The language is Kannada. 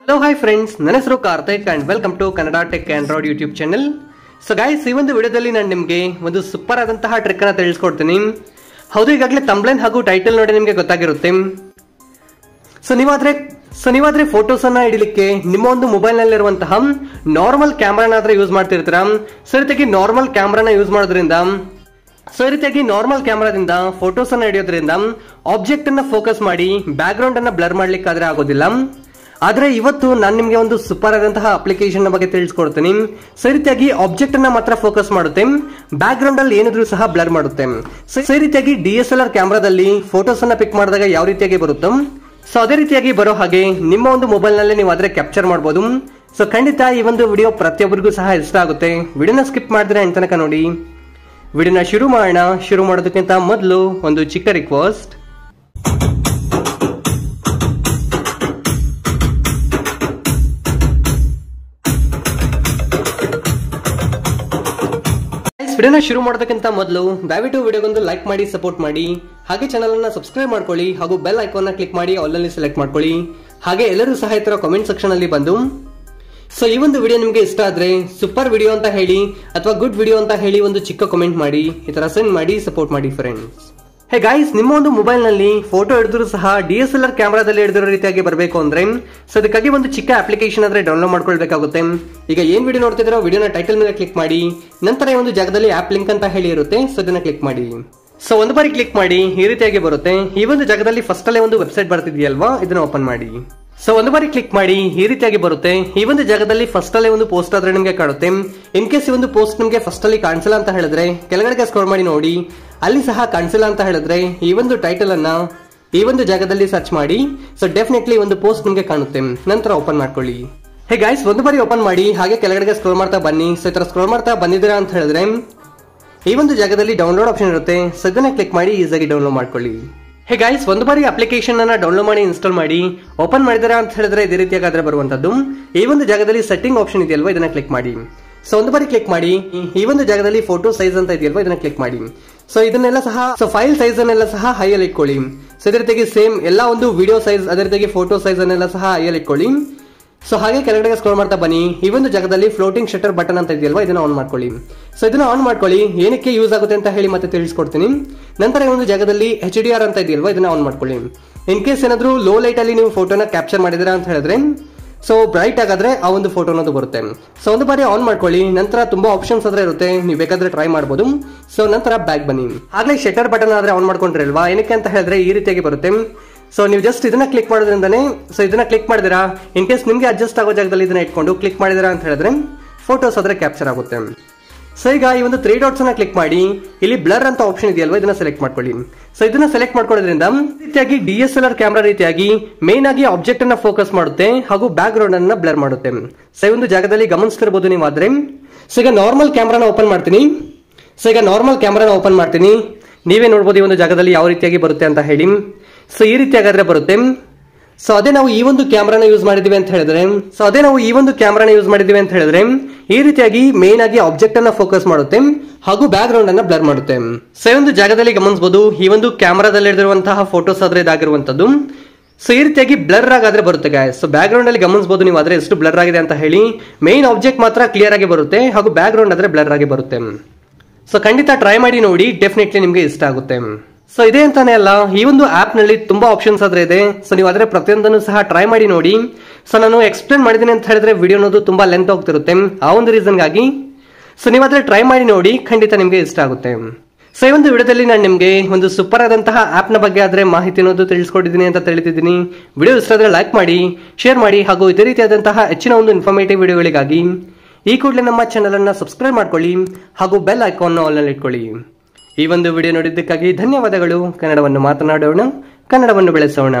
Hello, hi friends. ನನ್ನ ಹೆಸರು Karthik and welcome to Kannada Tech Android YouTube channel. So guys, ಈ ಒಂದು ವಿಡಿಯೋದಲ್ಲಿ ನಾನು ನಿಮಗೆ ಒಂದು ಸೂಪರ್ ಆದಂತಹ ಟ್ರಿಕ್ ಅನ್ನು ತಿಳಿಸ್ಕೊಡ್ತೀನಿ. ಹೌದು, ಈಗಾಗಲೇ ಥಂಬ್ನೇಲ್ ಹಾಗೂ ಟೈಟಲ್ ನೋಡಿ ನಿಮಗೆ ಗೊತ್ತಾಗಿರುತ್ತೆ. ಸೊ ನೀವಾದ್ರೆ ಫೋಟೋಸ್ ಅನ್ನ ಹಿಡಿಲಿಕ್ಕೆ ನಿಮ್ಮ ಒಂದು ಮೊಬೈಲ್ ನಲ್ಲಿ ಇರುವಂತಹ ನಾರ್ಮಲ್ ಕ್ಯಾಮೆರಾನಾದ್ರೆ ಯೂಸ್ ಮಾಡ್ತಿರ್ತೀರಾ. ಸೊ ರೀತಿಯಾಗಿ ನಾರ್ಮಲ್ ಕ್ಯಾಮೆರಾನ ಯೂಸ್ ಮಾಡೋದ್ರಿಂದ ನಾರ್ಮಲ್ ಕ್ಯಾಮೆರಾದಿಂದ ಫೋಟೋಸ್ ಅನ್ನ ಹಿಡಿಯೋದ್ರಿಂದ ಆಬ್ಜೆಕ್ಟ್ ಅನ್ನ ಫೋಕಸ್ ಮಾಡಿ ಬ್ಯಾಕ್ ಗ್ರೌಂಡ್ ಅನ್ನ ಬ್ಲರ್ ಮಾಡ್ಲಿಕ್ಕಾದ್ರೆ ಆಗೋದಿಲ್ಲ. ಆದ್ರೆ ಇವತ್ತು ನಾನು ನಿಮಗೆ ಒಂದು ಸೂಪರ್ ಆದಂತಹ ಅಪ್ಲಿಕೇಶನ್ ಬಗ್ಗೆ ತಿಳಿಸ್ಕೊಡ್ತೀನಿ. ಈ ರೀತಿಯಾಗಿ ಆಬ್ಜೆಕ್ಟ್ ಅನ್ನ ಮಾತ್ರ ಫೋಕಸ್ ಮಾಡುತ್ತೆ, ಬ್ಯಾಕ್ ಗ್ರೌಂಡ್ ಅಲ್ಲಿ ಏನಿದ್ರು ಸಹ ಬ್ಲರ್ ಮಾಡುತ್ತೆ. ಈ ರೀತಿಯಾಗಿ DSLR ಕ್ಯಾಮೆರಾದಲ್ಲಿ ಫೋಟೋಸ್ ಅನ್ನ ಪಿಕ್ ಮಾಡಿದಾಗ ಯಾವ ರೀತಿಯಾಗಿ ಬರುತ್ತೋ ಸೊ ಅದೇ ರೀತಿಯಾಗಿ ಬರೋ ಹಾಗೆ ನಿಮ್ಮ ಒಂದು ಮೊಬೈಲ್ ನಲ್ಲಿ ನೀವು ಆದ್ರೆ ಕ್ಯಾಪ್ಚರ್ ಮಾಡಬಹುದು. ಸೊ ಖಂಡಿತ ಈ ಒಂದು ವಿಡಿಯೋ ಪ್ರತಿಯೊಬ್ಬರಿಗೂ ಸಹ ಇಷ್ಟ ಆಗುತ್ತೆ. ವಿಡಿಯೋನ ಸ್ಕಿಪ್ ಮಾಡಿದ್ರೆ ಅಂತ ತನಕ ನೋಡಿ. ವಿಡಿಯೋನ ಶುರು ಮಾಡೋಣ. ಶುರು ಮಾಡೋದಕ್ಕಿಂತ ಮೊದಲು ಒಂದು ಚಿಕ್ಕ ರಿಕ್ವೆಸ್ಟ್. ವಿಡಿಯೋನ ಶುರು ಮಾಡೋದಕ್ಕಿಂತ ಮೊದಲು ದಯವಿಟ್ಟು ವಿಡಿಯೋಗೊಂದು ಲೈಕ್ ಮಾಡಿ ಸಪೋರ್ಟ್ ಮಾಡಿ, ಹಾಗೆ ಚಾನಲ್ ಅನ್ನ ಸಬ್ಸ್ಕ್ರೈಬ್ ಮಾಡ್ಕೊಳ್ಳಿ ಹಾಗೂ ಬೆಲ್ ಐಕಾನ್ ಕ್ಲಿಕ್ ಮಾಡಿ ಆಲ್ ಅಲ್ಲಿ ಸೆಲೆಕ್ಟ್ ಮಾಡ್ಕೊಳ್ಳಿ. ಹಾಗೆ ಎಲ್ಲರೂ ಸಹ ಈ ತರ ಕಾಮೆಂಟ್ ಸೆಕ್ಷನ್ ಅಲ್ಲಿ ಬಂದು ಸೊ ಈ ಒಂದು ವಿಡಿಯೋ ನಿಮಗೆ ಇಷ್ಟ ಆದ್ರೆ ಸೂಪರ್ ವಿಡಿಯೋ ಅಂತ ಹೇಳಿ ಅಥವಾ ಗುಡ್ ವಿಡಿಯೋ ಅಂತ ಹೇಳಿ ಒಂದು ಚಿಕ್ಕ ಕಾಮೆಂಟ್ ಮಾಡಿ, ಈ ತರ ಸೆಂಡ್ ಮಾಡಿ ಸಪೋರ್ಟ್ ಮಾಡಿ ಫ್ರೆಂಡ್ಸ್. ಹೇ ಗೈಸ್, ನಿಮ್ಮ ಒಂದು ಮೊಬೈಲ್ ನಲ್ಲಿ ಫೋಟೋ ಹಿಡಿದ್ರು ಸಹ DSLR ಕ್ಯಾಮೆರಾದಲ್ಲಿ ಹಿಡಿದಿರೋ ರೀತಿಯಾಗಿ ಬರಬೇಕು ಅಂದ್ರೆ ಸೊ ಅದಕ್ಕಾಗಿ ಒಂದು ಚಿಕ್ಕ ಅಪ್ಲಿಕೇಶನ್ ಆದ್ರೆ ಡೌನ್ಲೋಡ್ ಮಾಡ್ಕೊಳ್ಬೇಕಾಗುತ್ತೆ. ಈಗ ಏನ್ ವಿಡಿಯೋ ನೋಡ್ತಿದ್ರೋ ವಿಡಿಯೋನ ಟೈಟಲ್ ಮೇಲೆ ಕ್ಲಿಕ್ ಮಾಡಿ, ನಂತರ ಈ ಒಂದು ಜಾಗದಲ್ಲಿ ಆಪ್ ಲಿಂಕ್ ಅಂತ ಹೇಳಿ ಇರುತ್ತೆ, ಸೊ ಅದನ್ನ ಕ್ಲಿಕ್ ಮಾಡಿ. ಸೊ ಒಂದು ಬಾರಿ ಕ್ಲಿಕ್ ಮಾಡಿ ಈ ರೀತಿಯಾಗಿ ಬರುತ್ತೆ. ಈ ಒಂದು ಜಾಗದಲ್ಲಿ ಫಸ್ಟ್ ಅಲ್ಲೇ ಒಂದು ವೆಬ್ಸೈಟ್ ಬರ್ತಿದೆಯಲ್ವಾ, ಇದನ್ನ ಓಪನ್ ಮಾಡಿ. ಸೊ ಒಂದು ಬಾರಿ ಕ್ಲಿಕ್ ಮಾಡಿ ಈ ರೀತಿಯಾಗಿ ಬರುತ್ತೆ. ಈ ಒಂದು ಜಾಗದಲ್ಲಿ ಫಸ್ಟ್ ಅಲ್ಲೇ ಒಂದು ಪೋಸ್ಟ್ ಆದ್ರೆ ನಿಮಗೆ ಕಾಣುತ್ತೆ. ಇನ್ ಕೇಸ್ ಈ ಒಂದು ಪೋಸ್ಟ್ ನಿಮಗೆ ಫಸ್ಟ್ ಅಲ್ಲಿ ಕಾಣಿಸಲ್ಲ ಅಂತ ಹೇಳಿದ್ರೆ ಕೆಳಗಡೆ ಸ್ಕ್ರೋಲ್ ಮಾಡಿ ನೋಡಿ, ಅಲ್ಲಿ ಸಹ ಕಾಣಿಸಲ್ಲ ಅಂತ ಹೇಳಿದ್ರೆ ಈ ಒಂದು ಟೈಟಲ್ ಅನ್ನ ಈ ಒಂದು ಜಾಗದಲ್ಲಿ ಸರ್ಚ್ ಮಾಡಿ. ಸೊ ಡೆಫಿನೆಟ್ಲಿ ಒಂದು ಪೋಸ್ಟ್ ನಿಮಗೆ ಕಾಣುತ್ತೆ, ನಂತರ ಓಪನ್ ಮಾಡ್ಕೊಳ್ಳಿ. ಹೇ ಗೈಸ್, ಒಂದು ಬಾರಿ ಓಪನ್ ಮಾಡಿ ಹಾಗೆ ಕೆಳಗಡೆ ಸ್ಕ್ರೋಲ್ ಮಾಡ್ತಾ ಬನ್ನಿ. ಸೊ ಈ ತರ ಸ್ಕ್ರೋಲ್ ಮಾಡ್ತಾ ಬಂದಿದ್ದೀರಾ ಅಂತ ಹೇಳಿದ್ರೆ ಈ ಒಂದು ಜಾಗದಲ್ಲಿ ಡೌನ್ಲೋಡ್ ಆಪ್ಷನ್ ಇರುತ್ತೆ, ಸೊ ಇದನ್ನ ಕ್ಲಿಕ್ ಮಾಡಿ ಈಸಿಯಾಗಿ ಡೌನ್ಲೋಡ್ ಮಾಡ್ಕೊಳ್ಳಿ. ಹೇ ಗೈಸ್, ಒಂದು ಬಾರಿ ಅಪ್ಲಿಕೇಶನ್ ಅನ್ನ ಡೌನ್ಲೋಡ್ ಮಾಡಿ ಇನ್ಸ್ಟಾಲ್ ಮಾಡಿ ಓಪನ್ ಮಾಡಿದಾರೆ ಅಂತ ಹೇಳಿದ್ರೆ ಇದೇ ರೀತಿಯಾಗಾದ್ರೆ ಬರುವಂತದ್ದು. ಈ ಒಂದು ಜಾಗದಲ್ಲಿ ಸೆಟ್ಟಿಂಗ್ ಆಪ್ಷನ್ ಇದೆಯಲ್ವಾ, ಇದನ್ನ ಕ್ಲಿಕ್ ಮಾಡಿ. ಸೊ ಒಂದು ಬಾರಿ ಕ್ಲಿಕ್ ಮಾಡಿ ಈ ಒಂದು ಜಾಗದಲ್ಲಿ ಫೋಟೋ ಸೈಜ್ ಅಂತ ಇದೆಯಲ್ವಾ, ಇದನ್ನ ಕ್ಲಿಕ್ ಮಾಡಿ. ಸೊ ಇದನ್ನೆಲ್ಲ ಸಹ ಫೈಲ್ ಸೈಜ್ ಅನ್ನೆಲ್ಲ ಸಹ ಹೈಯಲ್ಲಿ ಇಟ್ಕೊಳ್ಳಿ. ಸೊ ಇದೇ ರೀತಿಯಾಗಿ ಸೇಮ್ ಎಲ್ಲ ಒಂದು ವಿಡಿಯೋ ಸೈಜ್ ಅದೇ ರೀತಿಯಾಗಿ ಫೋಟೋ ಸೈಜ್ ಅನ್ನೆಲ್ಲ ಸಹ ಹೈಯಲ್ಲಿ ಇಟ್ಕೊಳ್ಳಿ. ಸೊ ಹಾಗೆ ಕೆಳಗಡೆ ಸ್ಕ್ರೋಲ್ ಮಾಡ್ತಾ ಬನ್ನಿ. ಈ ಒಂದು ಜಾಗದಲ್ಲಿ ಫ್ಲೋಟಿಂಗ್ ಶಟರ್ ಬಟನ್ ಅಂತ ಇದೆಯಲ್ವಾ, ಇದನ್ನ ಆನ್ ಮಾಡ್ಕೊಳ್ಳಿ. ಸೊ ಇದನ್ನ ಆನ್ ಮಾಡ್ಕೊಳ್ಳಿ. ಏನಕ್ಕೆ ಯೂಸ್ ಆಗುತ್ತೆ ಅಂತ ಹೇಳಿ ಮತ್ತೆ ತಿಳಿಸ್ಕೊಡ್ತೀನಿ. ನಂತರ ಈ ಒಂದು ಜಾಗದಲ್ಲಿ HDR ಅಂತ ಇದೆಯಲ್ವಾ, ಇದನ್ನ ಆನ್ ಮಾಡ್ಕೊಳ್ಳಿ. ಇನ್ ಕೇಸ್ ಏನಾದ್ರು ಲೋ ಲೈಟ್ ಅಲ್ಲಿ ನೀವು ಫೋಟೋನ ಕ್ಯಾಪ್ಚರ್ ಮಾಡಿದಿರಾ ಅಂತ ಹೇಳಿದ್ರೆ ಸೊ ಬ್ರೈಟ್ ಆಗಾದ್ರೆ ಆ ಒಂದು ಫೋಟೋ ಅನ್ನೋದು ಬರುತ್ತೆ. ಸೊ ಒಂದು ಬಾರಿ ಆನ್ ಮಾಡ್ಕೊಳ್ಳಿ. ನಂತರ ತುಂಬಾ ಆಪ್ಷನ್ಸ್ ಆದ್ರೆ ಇರುತ್ತೆ, ನೀವು ಬೇಕಾದ್ರೆ ಟ್ರೈ ಮಾಡಬಹುದು. ಸೊ ನಂತರ ಬ್ಯಾಕ್ ಬನ್ನಿ. ಆಗ್ಲೇ ಶಟರ್ ಬಟನ್ ಆದ್ರೆ ಆನ್ ಮಾಡ್ಕೊಂಡ್ರೆ ಅಲ್ವಾ, ಏನಕ್ಕೆ ಅಂತ ಹೇಳಿದ್ರೆ ಈ ರೀತಿಯಾಗಿ ಬರುತ್ತೆ. ಸೊ ನೀವು ಜಸ್ಟ್ ಇದನ್ನ ಕ್ಲಿಕ್ ಮಾಡೋದ್ರಿಂದಾನೆ ಸೊ ಇದನ್ನ ಕ್ಲಿಕ್ ಮಾಡಿದಿರಾ, ಇನ್ ಕೇಸ್ ನಿಮ್ಗೆ ಅಡ್ಜಸ್ಟ್ ಆಗೋ ಜಾಗದಲ್ಲಿ ಇದನ್ನ ಇಟ್ಕೊಂಡು ಕ್ಲಿಕ್ ಮಾಡಿದಿರಾ ಅಂತ ಹೇಳಿದ್ರೆ ಫೋಟೋಸ್ ಆದ್ರೆ ಕ್ಯಾಪ್ಚರ್ ಆಗುತ್ತೆ. ಸೊ ಈಗ ಈ ಒಂದು 3 ಡಾಟ್ಸ್ ಅನ್ನ ಕ್ಲಿಕ್ ಮಾಡಿ ಇಲ್ಲಿ ಬ್ಲರ್ ಅಂತ ಆಪ್ಷನ್ ಇದೆಯಲ್ವಾ, ಇದನ್ನ ಸೆಲೆಕ್ಟ್ ಮಾಡ್ಕೊಳ್ಳಿ. ಸೊ ಇದನ್ನ ಸೆಲೆಕ್ಟ್ ಮಾಡ್ಕೊಳ್ಳೋದ್ರಿಂದ ರೀತಿಯಾಗಿ DSLR ಕ್ಯಾಮೆರಾ ರೀತಿಯಾಗಿ ಮೇನ್ ಆಗಿ ಆಬ್ಜೆಕ್ಟ್ ಅನ್ನ ಫೋಕಸ್ ಮಾಡುತ್ತೆ ಹಾಗೂ ಬ್ಯಾಕ್ ಗ್ರೌಂಡ್ ಅನ್ನ ಬ್ಲರ್ ಮಾಡುತ್ತೆ. ಸೊ ಈ ಒಂದು ಜಾಗದಲ್ಲಿ ಗಮನಿಸ್ತಿರಬಹುದು ನೀವು ಆದ್ರೆ. ಸೊ ಈಗ ನಾರ್ಮಲ್ ಕ್ಯಾಮೆರಾನ ಓಪನ್ ಮಾಡ್ತೀನಿ. ನೀವೇ ನೋಡ್ಬೋದು ಈ ಒಂದು ಜಾಗದಲ್ಲಿ ಯಾವ ರೀತಿಯಾಗಿ ಬರುತ್ತೆ ಅಂತ ಹೇಳಿ. ಸೊ ಈ ರೀತಿಯಾಗಾದ್ರೆ ಬರುತ್ತೆ. ಸೊ ಅದೇ ನಾವು ಈ ಒಂದು ಕ್ಯಾಮ್ರಾನ ಯೂಸ್ ಮಾಡಿದೀವಿ ಅಂತ ಹೇಳಿದ್ರೆ ಈ ರೀತಿಯಾಗಿ ಮೇನ್ ಆಗಿ ಆಬ್ಜೆಕ್ಟ್ ಅನ್ನ ಫೋಕಸ್ ಮಾಡುತ್ತೆ ಹಾಗೂ ಬ್ಯಾಕ್ ಗ್ರೌಂಡ್ ಅನ್ನ ಬ್ಲರ್ ಮಾಡುತ್ತೆ. ಸೊ ಈ ಒಂದು ಜಾಗದಲ್ಲಿ ಗಮನಿಸಬಹುದು ಈ ಒಂದು ಕ್ಯಾಮ್ರಾದಲ್ಲಿ ಹಿಡಿದಿರುವಂತಹ ಫೋಟೋಸ್ ಆದ್ರೆ ಇದಾಗಿರುವಂತದ್ದು. ಸೊ ಈ ರೀತಿಯಾಗಿ ಬ್ಲರ್ ಆಗಾದ್ರೆ ಬರುತ್ತೆ ಗಾಯ್ಸ್. ಸೊ ಬ್ಯಾಕ್ ಗ್ರೌಂಡ್ ಅಲ್ಲಿ ಗಮನಿಸಬಹುದು ನೀವು ಆದ್ರೆ ಎಷ್ಟು ಬ್ಲರ್ ಆಗಿದೆ ಅಂತ ಹೇಳಿ. ಮೇನ್ ಆಬ್ಜೆಕ್ಟ್ ಮಾತ್ರ ಕ್ಲಿಯರ್ ಆಗಿ ಬರುತ್ತೆ ಹಾಗೂ ಬ್ಯಾಕ್ ಗ್ರೌಂಡ್ ಆದ್ರೆ ಬ್ಲರ್ ಆಗಿ ಬರುತ್ತೆ. ಸೊ ಖಂಡಿತ ಟ್ರೈ ಮಾಡಿ ನೋಡಿ, ಡೆಫಿನೆಟ್ಲಿ ನಿಮ್ಗೆ ಇಷ್ಟ ಆಗುತ್ತೆ. ಸೊ ಇದೇ ಅಂತಾನೆ ಅಲ್ಲ, ಈ ಒಂದು ಆಪ್ ನಲ್ಲಿ ತುಂಬಾ ಆಪ್ಷನ್ಸ್ ಆದ್ರೆ ಇದೆ. ಸೊ ನೀವು ಆದ್ರೆ ಪ್ರತಿಯೊಂದನ್ನು ಸಹ ಟ್ರೈ ಮಾಡಿ ನೋಡಿ. ಸೊ ನಾನು ಎಕ್ಸ್ಪ್ಲೇನ್ ಮಾಡಿದ್ದೀನಿ ಅಂತ ಹೇಳಿದ್ರೆ ವಿಡಿಯೋ ಅನ್ನೋದು ತುಂಬಾ ಲೆಂತ್ ಹೋಗ್ತಿರುತ್ತೆ, ಆ ಒಂದು ರೀಸನ್ ಗಾಗಿ. ಸೊ ನೀವಾದ್ರೆ ಟ್ರೈ ಮಾಡಿ ನೋಡಿ, ಖಂಡಿತ ನಿಮ್ಗೆ ಇಷ್ಟ ಆಗುತ್ತೆ. ಸೊ ಈ ಒಂದು ವಿಡಿಯೋದಲ್ಲಿ ನಾನು ನಿಮ್ಗೆ ಒಂದು ಸೂಪರ್ ಆದಂತಹ ಆಪ್ ನ ಬಗ್ಗೆ ಆದ್ರೆ ಮಾಹಿತಿ ಅನ್ನೋದು ತಿಳಿಸ್ಕೊಟ್ಟಿದ್ದೀನಿ ಅಂತ ತಿಳಿದಿದ್ದೀನಿ. ವಿಡಿಯೋ ಇಷ್ಟ ಆದ್ರೆ ಲೈಕ್ ಮಾಡಿ, ಶೇರ್ ಮಾಡಿ ಹಾಗೂ ಇದೇ ರೀತಿಯಾದಂತಹ ಹೆಚ್ಚಿನ ಒಂದು ಇನ್ಫಾರ್ಮೇಟಿವ್ ವಿಡಿಯೋಗಳಿಗಾಗಿ ಈ ಕೂಡಲೇ ನಮ್ಮ ಚಾನಲ್ ಅನ್ನ ಸಬ್ಸ್ಕ್ರೈಬ್ ಮಾಡ್ಕೊಳ್ಳಿ ಹಾಗೂ ಬೆಲ್ ಐಕಾನ್ ಆಲ್ ನಲ್ಲಿ ಇಟ್ಕೊಳ್ಳಿ. ಈ ಒಂದು ವಿಡಿಯೋ ನೋಡಿದ್ದಕ್ಕಾಗಿ ಧನ್ಯವಾದಗಳು. ಕನ್ನಡವನ್ನು ಮಾತನಾಡೋಣ, ಕನ್ನಡವನ್ನು ಬೆಳೆಸೋಣ.